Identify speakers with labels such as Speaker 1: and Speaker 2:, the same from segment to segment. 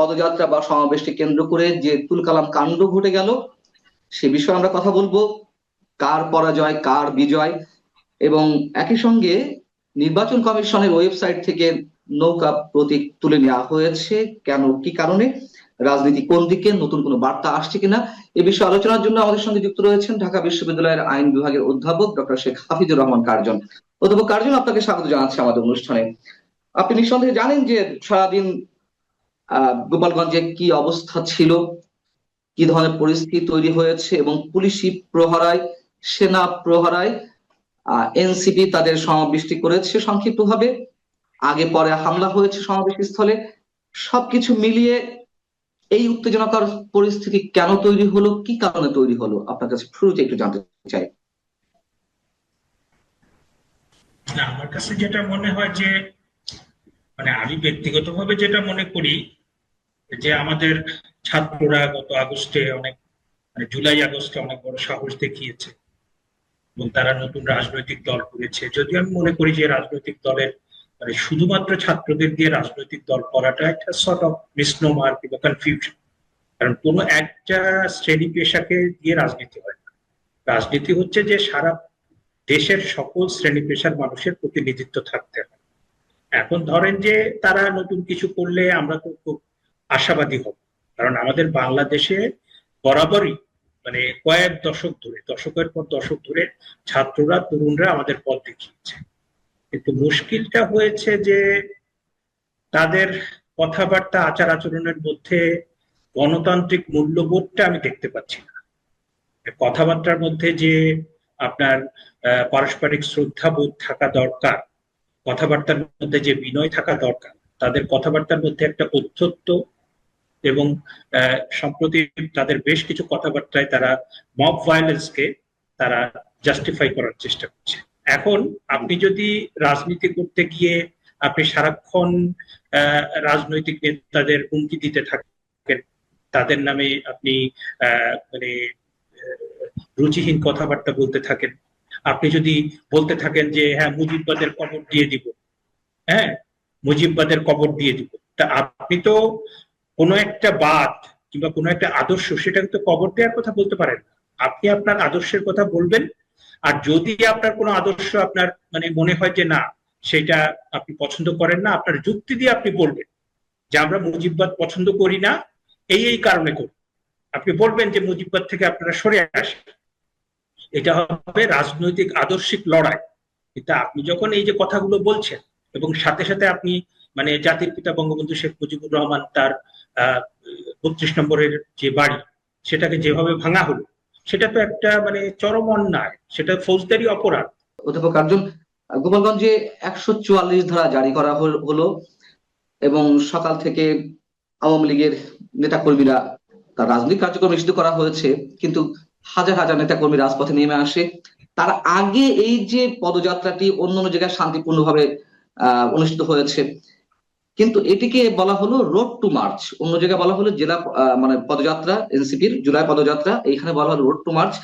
Speaker 1: পদযাত্রা বা সমাবেশকে কেন্দ্র করে যে তুলকালাম কাণ্ড ঘটে গেল সে বিষয়ে আমরা কথা বলবো, কার পরাজয় কার বিজয়, এবং একই সঙ্গে নির্বাচন কমিশনের ওয়েবসাইট থেকে নৌকা প্রতীক তুলে নেওয়া হয়েছে কেন, কি কারণে, রাজনীতি কোন দিকে, নতুন কোনো বার্তা আসছে কিনা, এ বিষয়ে আলোচনার জন্য আমাদের সঙ্গে যুক্ত রয়েছেন ঢাকা বিশ্ববিদ্যালয়ের আইন বিভাগের অধ্যাপক ডক্টর শেখ হাফিজুর রহমান কার্জন। অধ্যাপক কার্জন, আপনাকে স্বাগত জানাচ্ছি আমাদের অনুষ্ঠানে। আপনি নিঃসন্দেহে জানেন যে সারাদিন গোপালগঞ্জে কি অবস্থা ছিল, কি ধরনের পরিস্থিতি তৈরি হয়েছে, এবং পুলিশি প্রহরায়, সেনা প্রহরায় এনসিপি তাদের সমাবেশটি করেছে সংক্ষিপ্তভাবে, আগে পরে হামলা হয়েছে সমাবেশ স্থলে। সবকিছু মিলিয়ে এই উত্তেজনাকর পরিস্থিতি কেন তৈরি হলো, কি কারণে তৈরি হলো, আপনার কাছে শুরুতে একটু জানতে চাই।
Speaker 2: আমার কাছে যেটা মনে হয় যে আমি ব্যক্তিগতভাবে যেটা মনে করি যে আমাদের ছাত্ররা গত আগস্টে অনেক জুলাই আগস্টে অনেক বড় সাহস দেখিয়েছে এবং তারা নতুন রাজনৈতিক দল করেছে। যদিও আমি মনে করি যে রাজনৈতিক দলের শুধুমাত্র ছাত্রদের দিয়ে রাজনৈতিক দল করাটা একটা সর্ট অফ মিসনোমার কিংবা কনফিউশন। কারণ কোনো একটা শ্রেণী পেশাকে দিয়ে রাজনীতি হয় না। রাজনীতি হচ্ছে যে সারা দেশের সকল শ্রেণী পেশার মানুষের প্রতিনিধিত্ব থাকতে হয়। এখন ধরেন যে তারা নতুন কিছু করলে আমরা তো খুব আশাবাদী হব, কারণ আমাদের বাংলাদেশে বরাবরই কয়েক দশক ধরে, দশকের পর দশক ধরে ছাত্ররা, তরুণরা আমাদের পথ দেখিয়েছে। কিন্তু মুশকিলটা হয়েছে যে তাদের কথাবার্তা, আচার আচরণের মধ্যে গণতান্ত্রিক মূল্যবোধটা আমি দেখতে পাচ্ছি না। কথাবার্তার মধ্যে যে আপনার পারস্পরিক শ্রদ্ধাবোধ থাকা দরকার, কথাবার্তার মধ্যে যে বিনয় থাকা দরকার, তাদের কথাবার্তার মধ্যে একটা ঔদ্ধত্য, এবং সম্প্রতি তাদের বেশ কিছু কথাবার্তায় তারা মব ভায়োলেন্সকে তারা জাস্টিফাই করার চেষ্টা করছে। এখন আপনি যদি রাজনীতি করতে গিয়ে আপনি সারাক্ষণ রাজনৈতিক নেতাদের হুমকি দিতে থাকেন, তাদের নামে আপনি রুচিহীন কথাবার্তা বলতে থাকেন, আপনি যদি বলতে থাকেন যে হ্যাঁ মুজিববাদের কবর দিয়ে দিব, হ্যাঁ মুজিববাদের কবর দিয়ে দিব, তা আপনি তো কোনো একটা বাদ কিংবা কোনো একটা আদর্শ, সেটাকে তো কবর দেওয়ার কথা বলতে পারেন না। আপনি আপনার আদর্শের কথা বলবেন, আর যদি আপনার কোনো আদর্শ আপনার মনে হয় যে না সেটা আপনি পছন্দ করেন না, আপনার যুক্তি দিয়ে আপনি বলবেন যে আমরা মুজিববাদ পছন্দ করি না, এই কারণে করি। আপনি বলবেন যে মুজিববাদ থেকে আপনারা সরে আসেন। এটা হবে রাজনৈতিক আদর্শিক লড়াই। কিন্তু আপনি যখন এই যে কথাগুলো বলছেন এবং সাথে সাথে আপনি জাতির পিতা বঙ্গবন্ধু শেখ মুজিবুর রহমান তার 32 নম্বরের যে বাড়ি, সেটাকে যেভাবে ভাঙা হলো, সেটা তো একটা চরম অন্যায়, সেটা ফৌজদারি অপরাধ।
Speaker 1: অধ্যাপক কার্জন, গোপালগঞ্জে 144 ধারা জারি করা হলো এবং সকাল থেকে আওয়ামী লীগের নেতাকর্মীরা তার রাজনৈতিক কার্যক্রম নিষিদ্ধ করা হয়েছে, কিন্তু হাজার হাজার নেতাকর্মী রাজপথে নেমে আসে। তার আগে এই যে পদযাত্রাটি অন্যান্য জায়গায় শান্তিপূর্ণভাবে অনুষ্ঠিত হয়েছে, কিন্তু এটিকে বলা হলো রোড টু মার্চ, অন্য জায়গায় বলা হলো জেলা পদযাত্রা, এনসিপির জুলাই পদযাত্রা, এইখানে বলা হলো রোড টু মার্চ।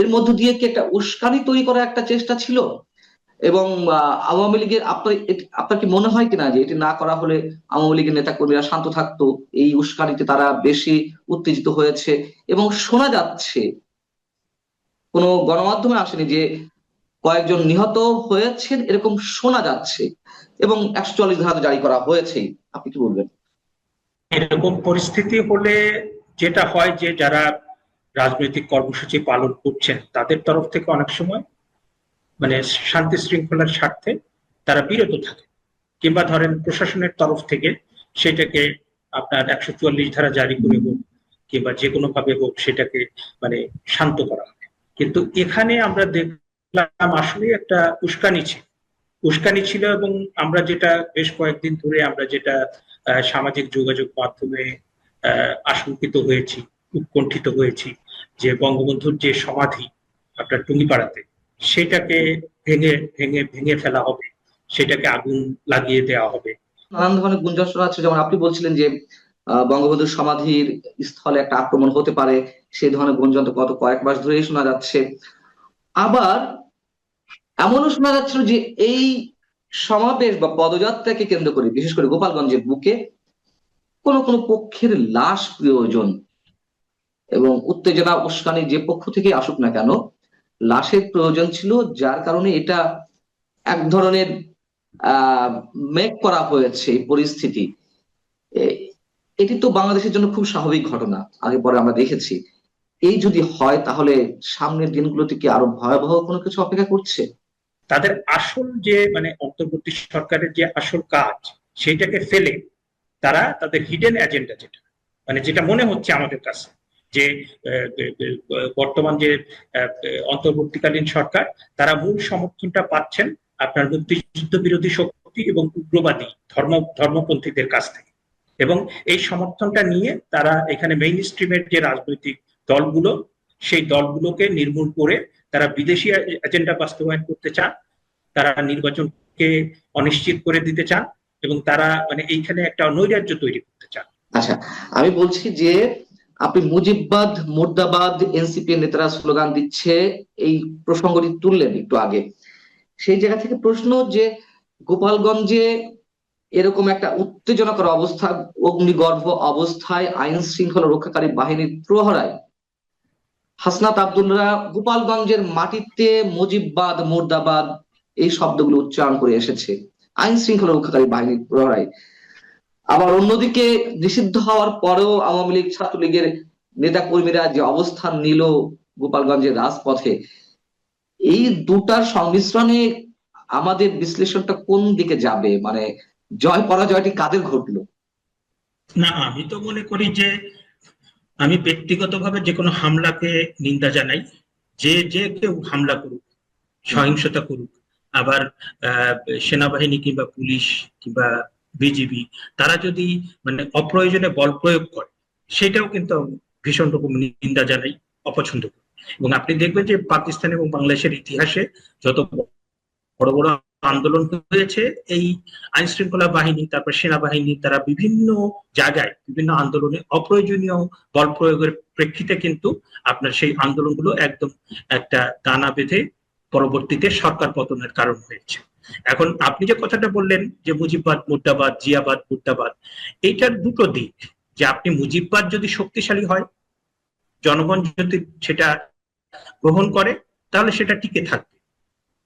Speaker 1: এর মধ্য দিয়ে কি একটা উস্কানি তৈরি করার একটা চেষ্টা ছিল? এবং আওয়ামী লীগের আপনার কি মনে হয় কিনা যে এটি না করা হলে আওয়ামী লীগের নেতা কর্মীরা শান্ত থাকতো, এই উস্কানিতে তারা বেশি উত্তেজিত হয়েছে? এবং শোনা যাচ্ছে, কোনো গণমাধ্যমে আসেনি, যে কয়েকজন নিহত হয়েছেন এরকম শোনা যাচ্ছে, এবং 144 ধারা জারি করা হয়েছে। আপনি কি বলবেন?
Speaker 2: এরকম পরিস্থিতি হলে যেটা হয় যে যারা রাজনৈতিক কর্মসূচি পালন করছেন তাদের তরফ থেকে অনেক সময় শান্তি শৃঙ্খলার স্বার্থে তারা বিরত থাকে, কিংবা ধরেন প্রশাসনের তরফ থেকে সেটাকে আপনার 144 ধারা জারি করে হোক কিংবা যে কোনো ভাবে হোক সেটাকে শান্ত করা হবে। কিন্তু এখানে আমরা দেখলাম আসলে একটা উস্কানি ছিল, এবং আমরা যেটা বেশ কয়েকদিন ধরে আমরা যেটা সামাজিক যোগাযোগ মাধ্যমে আশঙ্কিত হয়েছি, উৎকণ্ঠিত হয়েছি, যে বঙ্গবন্ধুর যে সমাধি আপনার টুঙ্গিপাড়াতে, সেটাকে ভেঙে ভেঙে ভেঙে ফেলা হবে, সেটাকে আগুন লাগিয়ে দেওয়া হবে।
Speaker 1: নানান ধরনের গুঞ্জন শোনা যাচ্ছে, যেমন আপনি বলছিলেন যে বঙ্গবন্ধুর সমাধির স্থলে একটা আক্রমণ হতে পারে, সেই ধরনের গুঞ্জন তো গত কয়েক মাস ধরেই শোনা যাচ্ছে। আবার এমনও শোনা যাচ্ছিল যে এই সমাবেশ বা পদযাত্রাকে কেন্দ্র করে, বিশেষ করে গোপালগঞ্জের বুকে কোন কোন পক্ষের লাশ প্রয়োজন, এবং উত্তেজনা উস্কানি যে পক্ষ থেকে আসুক না কেন লাশের প্রয়োজন ছিল, যার কারণে এটা এক ধরনের মেক করা হয়েছে এই পরিস্থিতি। এ- এটি তো বাংলাদেশের জন্য খুব স্বাভাবিক ঘটনা, আগে পরে আমরা দেখেছি। এই যদি হয় তাহলে সামনের দিনগুলোতে কি আরো ভয়াবহ কোনো কিছু অপেক্ষা করছে?
Speaker 2: তাদের আসল যে অন্তর্বর্তী সরকারের যে আসল কাজ সেইটাকে ফেলে তারা তাদের হিডেন এজেন্ডা, যেটা যেটা মনে হচ্ছে আমাদের কাছে যে বর্তমান যে অন্তর্বর্তীকালীন সরকার, তারা মূল সমর্থনটা পাচ্ছেন আপনার মুক্তিযুদ্ধ বিরোধী শক্তি এবং উগ্রবাদী ধর্মপন্থীদের কাছ থেকে। এবং এই সমর্থনটা নিয়ে তারা এখানে মেইন স্ট্রিমের যে রাজনৈতিক দলগুলো, সেই দলগুলোকে নির্মূল করে তারা বিদেশি এজেন্ডা বাস্তবায়ন করতে চান, তারা নির্বাচনকে অনিশ্চিত করে দিতে চান, এবং তারা এইখানে একটা নৈরাজ্য তৈরি করতে চান।
Speaker 1: আচ্ছা, আমি বলছি যে আপনি মুজিববাদ মুর্দাবাদ এনসিপি নেতারা স্লোগান দিচ্ছে, এই প্রসঙ্গটি তুললেন একটু আগে। সেই জায়গা থেকে প্রশ্ন যে গোপালগঞ্জে এরকম একটা উত্তেজনাকর অবস্থা, অগ্নিগর্ভ অবস্থায় আইন শৃঙ্খলা রক্ষাকারী বাহিনীর প্রহরায় হাসনাত আব্দুল্লাহ গোপালগঞ্জের মাটিতে মুজিববাদ মুর্দাবাদ এই শব্দগুলো উচ্চারণ করে এসেছে আইন শৃঙ্খলা রক্ষাকারী বাহিনীর প্রহরায়। আবার অন্যদিকে নিষিদ্ধ হওয়ার পরেও আওয়ামী লীগ ছাত্রলীগের নেতা কর্মীরা যে অবস্থান নিল গোপালগঞ্জের রাজপথে, এই দুটার সংমিশ্রণে আমাদের বিশ্লেষণটা কোন দিকে যাবে? মানে জয় পরাজয়টি কাদের ঘটলো?
Speaker 2: না, আমি তো মনে করি যে আমি ব্যক্তিগতভাবে যে কোনো হামলাকে নিন্দা জানাই। যে যে কেউ হামলা করুক, সহিংসতা করুক, আবার সেনাবাহিনী কিংবা পুলিশ কিংবা বিজিবি, তারা যদি অপ্রয়োজনে বল প্রয়োগ করে, সেটাও কিন্তু ভীষণ রকম নিন্দা জানাই, অপছন্দ করি। এবং আপনি দেখবেন যে পাকিস্তান এবং বাংলাদেশের ইতিহাসে যত বড় বড় আন্দোলন হয়েছে, এই আইন শৃঙ্খলা বাহিনী, তারপর সেনাবাহিনী, তারা বিভিন্ন জায়গায় বিভিন্ন আন্দোলনে অপ্রয়োজনীয় বল প্রয়োগের প্রেক্ষিতে কিন্তু আপনার সেই আন্দোলনগুলো একদম একটা দানা বেঁধে পরবর্তীতে সরকার পতনের কারণ হয়েছে। এখন আপনি যে কথাটা বললেন যে মুজিববাদ মুর্দাবাদ, জিয়াবাদ মুর্দাবাদ, এইটার দুটো দিক। যে আপনি মুজিববাদ যদি শক্তিশালী হয়, জনগণ যদি সেটা গ্রহণ করে, তাহলে সেটা টিকে থাকবে।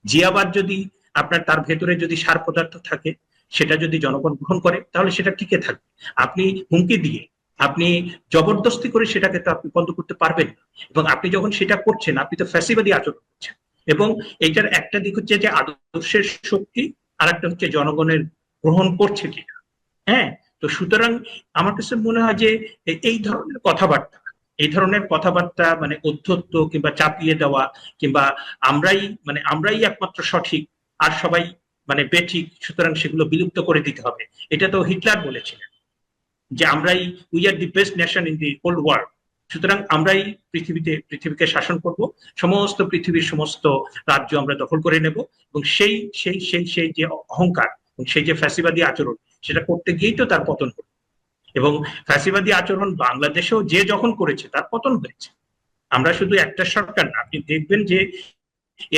Speaker 2: জিয়াবাদ যদি আপনার তার ভেতরে যদি সার পদার্থ থাকে, সেটা যদি জনগণ গ্রহণ করে, তাহলে সেটা টিকে থাকবে। আপনি হুমকি দিয়ে, আপনি জবরদস্তি করে সেটাকে তো আপনি বন্ধ করতে পারবেন না। এবং আপনি যখন সেটা করছেন, আপনি তো ফ্যাসিবাদী আচরণ করছেন। এবং এইটার একটা দিক হচ্ছে যে আদর্শের শক্তি, আর একটা হচ্ছে জনগণের গ্রহণ করছে কিনা। হ্যাঁ, তো সুতরাং আমার কাছে মনে হয় যে এই ধরনের কথাবার্তা, এই ধরনের কথাবার্তা অধ্যত্ব কিংবা চাপিয়ে দেওয়া, কিংবা আমরাই একমাত্র সঠিক আর সবাই বেঠিক, সুতরাং সেগুলো বিলুপ্ত করে দিতে হবে। এটা তো হিটলার বলেছিলেন যে we are the best nation in the whole world, সুতরাং আমরাই পৃথিবীকে শাসন করব, সমস্ত পৃথিবীর সমস্ত রাজ্য আমরা দখল করে নেব। এবং সেই সেই সেই সেই যে অহংকার এবং সেই যে ফ্যাসিবাদী আচরণ, সেটা করতে গিয়েই তো তার পতন হলো। এবং ফ্যাসিবাদী আচরণ বাংলাদেশেও যে যখন করেছে, তার পতন হয়েছে। আমরা শুধু একটা সরকার না, আপনি দেখবেন যে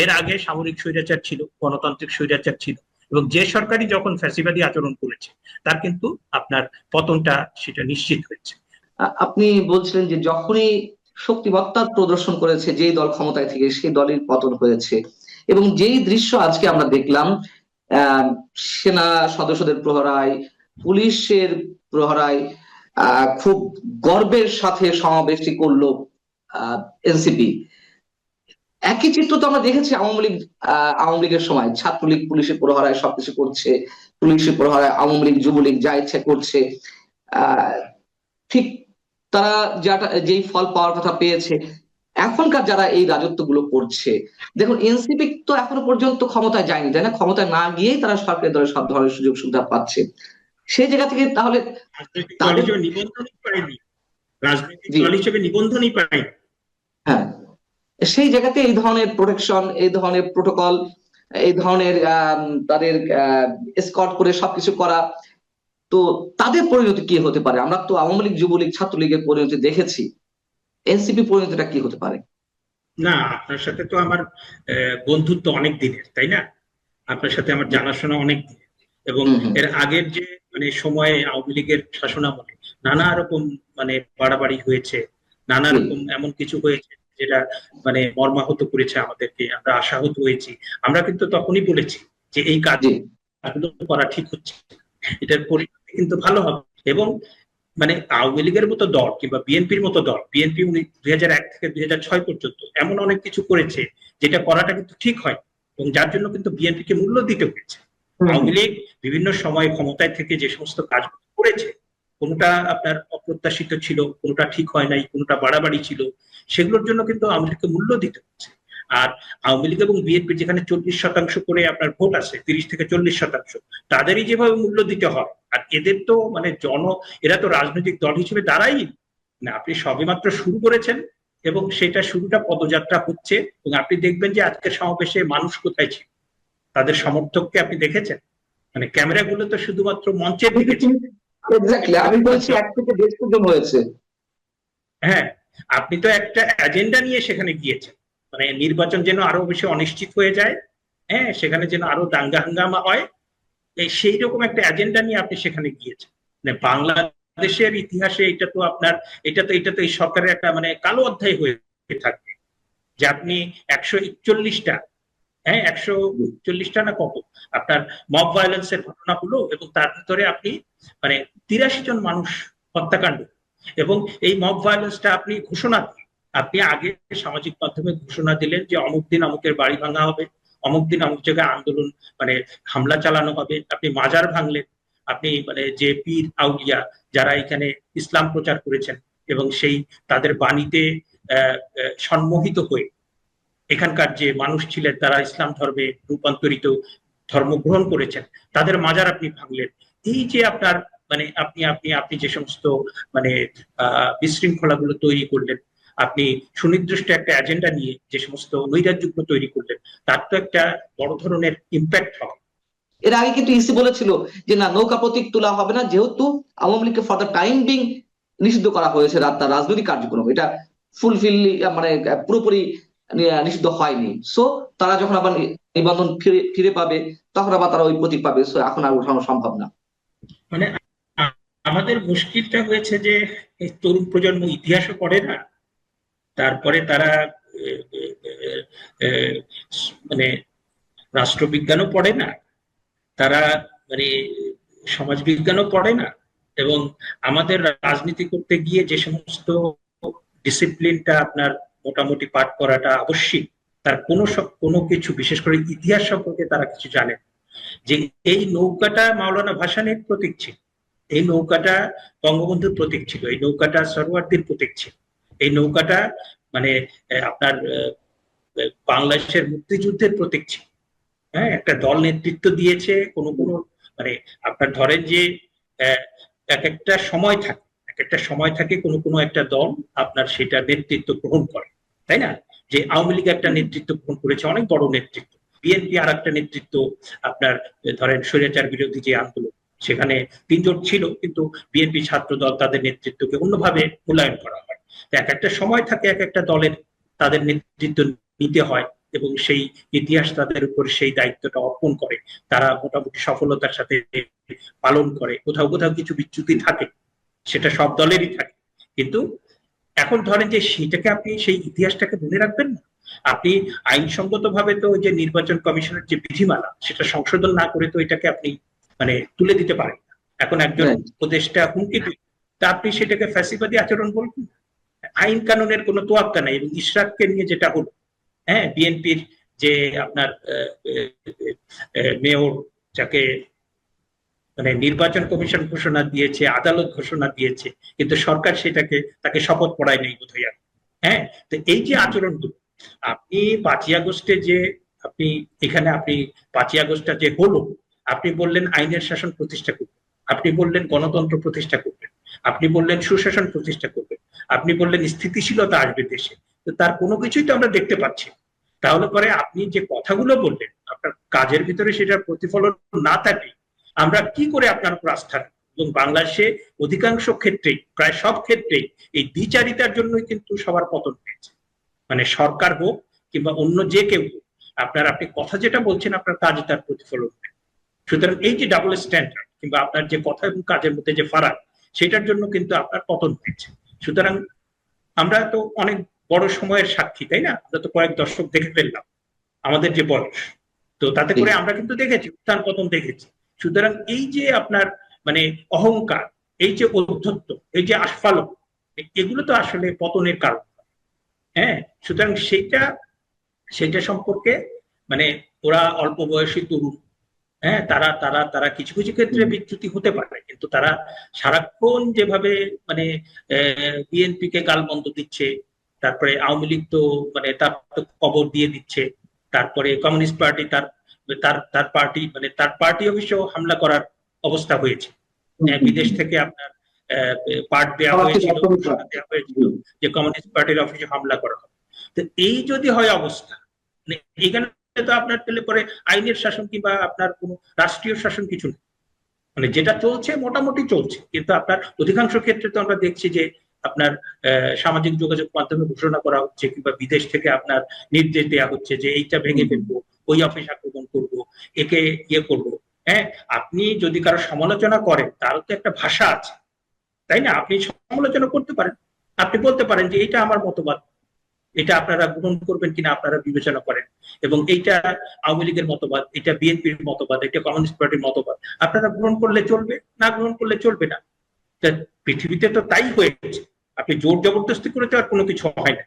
Speaker 2: এর আগে সামরিক স্বৈরাচার ছিল, গণতান্ত্রিক স্বৈরাচার ছিল, এবং যে সরকারই যখন ফ্যাসিবাদী আচরণ করেছে, তার কিন্তু আপনার পতনটা সেটা নিশ্চিত হয়েছে।
Speaker 1: আপনি বলছিলেন যে যখনই শক্তিমত্তা প্রদর্শন করেছে যেই দল ক্ষমতায় থেকে, সেই দলের পতন হয়েছে। এবং যেই দৃশ্য আজকে আমরা দেখলাম, আহ সেনা সদস্যদের প্রহরায়, পুলিশের প্রহরায় খুব গর্বের সাথে সমাবেশটি করলো এনসিপি। একই চিত্র তো আমরা দেখেছি আওয়ামী লীগের সময়, ছাত্রলীগ পুলিশের প্রহরায় সবকিছু করছে, পুলিশের প্রহরায় আওয়ামী লীগ যুবলীগ যা ইচ্ছে করছে। আহ ঠিক তারা যেই ফল পাওয়ার কথা পেয়েছে। এখনকার যারা এই রাজত্ব গুলো করছে, দেখুন এনসিপি তো এখনো পর্যন্ত ক্ষমতায় যায়নি, তাই না? ক্ষমতায় না গিয়েই তারা সরকারি দলের সব ধরনের সুযোগ সুবিধা পাচ্ছে। সেই জায়গা থেকে তাহলে তাদের
Speaker 2: নিবন্ধনই পায়নি, রাজনৈতিক
Speaker 1: জি,
Speaker 2: দল হিসেবে নিবন্ধনই পায়নি।
Speaker 1: হ্যাঁ, সেই জায়গাতে এই ধরনের প্রোটেকশন, এই ধরনের প্রোটোকল, এই ধরনের তাদের এসকর্ট করে সবকিছু করা, তো তাদের পরিণতি কি হতে পারে? আমরা তো আওয়ামী লীগ যুবলীগ ছাত্রলীগের পরিণতি দেখেছি, এনসিপি পরিণতিটা কি হতে পারে?
Speaker 2: না, আপনার সাথে তো আমার বন্ধুত্ব অনেক দিনের, তাই না? আপনার সাথে আমার
Speaker 1: জি,
Speaker 2: জানাশোনা অনেক দিনের। এবং
Speaker 1: হম হম,
Speaker 2: এর আগের যে সময়ে আওয়ামী লীগের শাসনামলে নানা রকম মানে বাড়াবাড়ি হয়েছে, নানা
Speaker 1: জি
Speaker 2: রকম এমন কিছু হয়েছে যেটা মানে মর্মাহত করেছে আমাদেরকে, আমরা আশাহত হয়েছি। আমরা কিন্তু তখনই বলেছি যে এই
Speaker 1: জি
Speaker 2: কাজগুলো করা ঠিক হচ্ছে, এটার পরিণতি কিন্তু ভালো হবে। এবং মানে আওয়ামী লীগের মতো দল কিংবা বিএনপির মতো দল, বিএনপি 2001 থেকে 2006 পর্যন্ত এমন অনেক কিছু করেছে যেটা করাটা কিন্তু ঠিক হয়, এবং যার জন্য কিন্তু বিএনপিকে মূল্য দিতে হয়েছে।
Speaker 1: হুম হুম।
Speaker 2: আওয়ামী লীগ বিভিন্ন সময় ক্ষমতায় থেকে যে সমস্ত কাজ করেছে, কোনটা আপনার অপ্রত্যাশিত ছিল, কোনটা ঠিক হয় নাই, কোনটা বাড়াবাড়ি ছিল, সেগুলোর জন্য কিন্তু আওয়ামী লীগকে মূল্য দিতে হচ্ছে। আর আওয়ামী লীগ এবং বিএনপি যেখানে 40% করে আপনার ভোট আছে, 30 থেকে 40%, তাদেরই যেভাবে মূল্য দিতে হয়। আর এদের তো মানে এরা তো রাজনৈতিক দল হিসেবে দাঁড়াই না, আপনি সবেমাত্র শুরু করেছেন এবং সেটা শুরুটা পদযাত্রা হচ্ছে। এবং আপনি দেখবেন যে আজকের সমাবেশে মানুষ কোথায় ছিল, তাদের সমর্থককে আপনি দেখেছেন? মানে ক্যামেরাগুলো তো শুধুমাত্র মঞ্চের দিকে ছিল।
Speaker 1: এক্স্যাক্টলি, আমি বলছি 1 থেকে 1.5 জন হয়েছে।
Speaker 2: হ্যাঁ, আপনি তো একটা এজেন্ডা নিয়ে সেখানে গিয়েছেন, মানে নির্বাচন যেন আরো বেশি অনিশ্চিত হয়ে যায়, হ্যাঁ, সেখানে যেন আরো দাঙ্গা হাঙ্গামা হয়, এই সেই রকম একটা এজেন্ডা নিয়ে আপনি সেখানে গিয়েছেন। মানে বাংলাদেশের ইতিহাসে এটা তো এই সরকারের একটা মানে কালো অধ্যায় হয়ে থাকবে, যে আপনি 141টা, হ্যাঁ 141টা না কত আপনার মব ভায়োলেন্সের ঘটনা হলো, এবং তার ভিতরে আপনি মানে 83 জন মানুষ হত্যাকাণ্ড। এবং এই মব ভায়োলেন্সটা আপনি ঘোষণা দিলেন, আপনি আগে সামাজিক মাধ্যমে ঘোষণা দিলেন যে অমুক দিন অমুকের বাড়ি ভাঙা হবে, অমুক দিন অমুক জায়গায় আন্দোলন মানে হামলা চালানো হবে, আপনি মাজার ভাঙলেন, আপনি মানে যে পীর আউলিয়া যারা এখানে ইসলাম প্রচার করেছেন এবং সেই তাদের বাণীতে সম্মোহিত হয়ে এখানকার যে মানুষ ছিলেন তারা ইসলাম ধর্মে রূপান্তরিত ধর্ম গ্রহণ করেছেন, তাদের মাজার আপনি ভাঙলেন। এই যে আপনার মানে আপনি আপনি আপনি যে সমস্ত মানে বিশৃঙ্খলাগুলো তৈরি করলেন, আপনি সুনির্দিষ্ট একটা এজেন্ডা নিয়ে যে সমস্ত নৈরাজ্যগুলো তৈরি করলেন, তার তো একটা বড় ধরনের ইম্প্যাক্ট হবে।
Speaker 1: এর আগে কিন্তু ইসি বলেছিল যে না, নৌকা প্রতীক তোলা হবে না, যেহেতু আওয়ামী লীগকে ফর দ্য টাইম বিং নিষিদ্ধ করা হয়েছে তার রাজনৈতিক কার্যক্রম, এটা ফুলফিল মানে পুরোপুরি নিষিদ্ধ হয়নি। সো তারা যখন আবার নিবন্ধন ফিরে ফিরে পাবে, তখন আবার তারা ওই প্রতীক পাবে। সো এখন আর ওঠানো সম্ভব না।
Speaker 2: মানে আমাদের মুশকিলটা হয়েছে যে এই তরুণ প্রজন্ম ইতিহাসও পড়ে না, তারপরে তারা মানে রাষ্ট্রবিজ্ঞানও পড়ে না, তারা মানে সমাজ বিজ্ঞানও পড়ে না। এবং আমাদের রাজনীতি করতে গিয়ে যে সমস্ত ডিসিপ্লিনটা আপনার মোটামুটি পাঠ করাটা আবশ্যিক, তার কোনো কিছু বিশেষ করে ইতিহাস সম্পর্কে তারা কিছু জানে না। যে এই নৌকাটা মাওলানা ভাসানীর প্রতীক ছিল, এই নৌকাটা বঙ্গবন্ধুর প্রতীক ছিল, এই নৌকাটা সরওয়ার্দীর প্রতীক ছিল, এই নৌকাটা মানে আপনার বাংলাদেশের মুক্তিযুদ্ধের প্রতীক ছিল। হ্যাঁ, একটা দল নেতৃত্ব দিয়েছে কোনো কোনো মানে আপনার ধরেন যে আহ, এক একটা সময় থাকে কোনো কোনো একটা দল আপনার সেটা নেতৃত্ব গ্রহণ করে, তাই না? যে আওয়ামী লীগ একটা নেতৃত্ব গ্রহণ করেছে, অনেক বড় নেতৃত্ব। বিএনপি আর একটা নেতৃত্ব আপনার ধরেন স্বৈরাচার বিরোধী যে আন্দোলন, সেখানে 3 জন ছিল, কিন্তু বিএনপি ছাত্র দল তাদের নেতৃত্বকে অন্যভাবে মূল্যায়ন করা হয়। এক একটা সময় থাকে এক একটা দলের তাদের নেতৃত্ব নিতে হয়, এবং সেই ইতিহাস তাদের উপর সেই দায়িত্বটা অর্পণ করে, তারা মোটামুটি সফলতার সাথে পালন করে। কোথাও কোথাও কিছু বিচ্যুতি থাকে, সেটা সব দলেরই থাকে, কিন্তু এখন ধরেন যে সেটাকে আপনি সেই ইতিহাসটাকে মনে রাখবেন না। আপনি আইনসঙ্গত ভাবে তো ওই যে নির্বাচন কমিশনের যে বিধিমালা সেটা সংশোধন না করে তো এটাকে আপনি মানে তুলে দিতে পারেন না। এখন একজন উপদেষ্টা হুমকি দিল, তা আপনি সেটাকে ফ্যাসিবাদী আচরণ বলবেন? আইন কানুনের কোনো তোয়াক্কা নাই। এবং ইশরাককে নিয়ে যেটা হলো, হ্যাঁ, বিএনপির যে আপনার মেয়র, যাকে মানে নির্বাচন কমিশন ঘোষণা দিয়েছে, আদালত ঘোষণা দিয়েছে, কিন্তু সরকার সেটাকে তাকে শপথ পড়ায় নেই বোধ হয়। হ্যাঁ, তো এই যে আচরণগুলো আপনি 5ই আগস্টে যে আপনি এখানে আপনি 5ই আগস্টটা যে হলো, আপনি বললেন আইনের শাসন প্রতিষ্ঠা করবেন, আপনি বললেন গণতন্ত্র প্রতিষ্ঠা করবেন, আপনি বললেন সুশাসন প্রতিষ্ঠা করবেন, আপনি বললেন স্থিতিশীলতা আসবে দেশে, তো তার কোনো কিছুই তো আমরা দেখতে পাচ্ছি। তাহলে পরে আপনি যে কথাগুলো বললেন আপনার কাজের ভিতরে সেটার প্রতিফলন না থাকে, আমরা কি করে আপনার উপর আস্থা রাখবো? এবং বাংলাদেশে অধিকাংশ ক্ষেত্রেই, প্রায় সব ক্ষেত্রেই এই দ্বিচারিতার জন্যই কিন্তু সবার পতন হয়েছে। মানে সরকার হোক কিংবা অন্য যে কেউ হোক, আপনি কথা যেটা বলছেন আপনার কাজে তার প্রতিফলন নেই। সুতরাং এই যে ডাবল স্ট্যান্ডার্ড কিংবা আপনার যে কথা এবং কাজের মধ্যে যে ফারাক, সেটার জন্য কিন্তু আপনার পতন হয়েছে। সুতরাং আমরা তো অনেক বড় সময়ের সাক্ষী, তাই না? আমরা তো কয়েক দশক দেখে ফেললাম আমাদের যে বয়স, তো তাতে করে আমরা কিন্তু দেখেছি উত্থান পতন দেখেছি। সুতরাং এই যে আপনার মানে অহংকার, এই যে ঔদ্ধত্য, এই যে আস্ফালন, এগুলো তো আসলে পতনের কারণ। হ্যাঁ, সুতরাং সেটা সম্পর্কে মানে ওরা অল্প বয়সী তরুণ, হ্যাঁ, তারা তারা তারা কিছু কিছু ক্ষেত্রে বিচ্যুতি হতে পারে, কিন্তু তারা সারাক্ষণ যেভাবে মানে বিএনপি কে গালমন্দ দিচ্ছে, তারপরে আওয়ামী লীগ তো মানে তার তো কবর দিয়ে দিচ্ছে, তারপরে কমিউনিস্ট পার্টি তার তার তার পার্টি মানে তার পার্টি অফিসেও হামলা করার অবস্থা হয়েছে। বিদেশ থেকে আপনার পার্ট দেওয়া হয়েছিল, দেওয়া হয়েছিল যে কমিউনিস্ট পার্টির অফিসে হামলা করা হবে। তো এই যদি হয় অবস্থা, মানে এখানে তো আপনার পেলে পরে আইনের শাসন কিংবা আপনার কোনো রাষ্ট্রীয় শাসন কিছু নেই, মানে যেটা চলছে মোটামুটি চলছে, কিন্তু আপনার অধিকাংশ ক্ষেত্রে তো আমরা দেখছি যে আপনার সামাজিক যোগাযোগ মাধ্যমে ঘোষণা করা হচ্ছে কিংবা বিদেশ থেকে আপনার নির্দেশ দেওয়া হচ্ছে যে এইটা ভেঙে ফেলবো, ওই অফিস আক্রমণ করবো, একে ইয়ে করবো। হ্যাঁ, আপনি যদি কারো সমালোচনা করেন তারও তো একটা ভাষা আছে, তাই না? আপনি সমালোচনা করতে পারেন, আপনি বলতে পারেন যে এটা আমার মতবাদ, এটা আপনারা গ্রহণ করবেন কিনা আপনারা বিবেচনা করেন, এবং এইটা আওয়ামী লীগের মতবাদ, এটা বিএনপির মতবাদ, এটা কমিউনিস্ট পার্টির মতবাদ, আপনারা গ্রহণ করলে চলবে, না গ্রহণ করলে চলবে না। পৃথিবীতে তো তাই হয়েছে, আপনি জোর জবরদস্তি করে তো আর কোনো কিছু হয় না।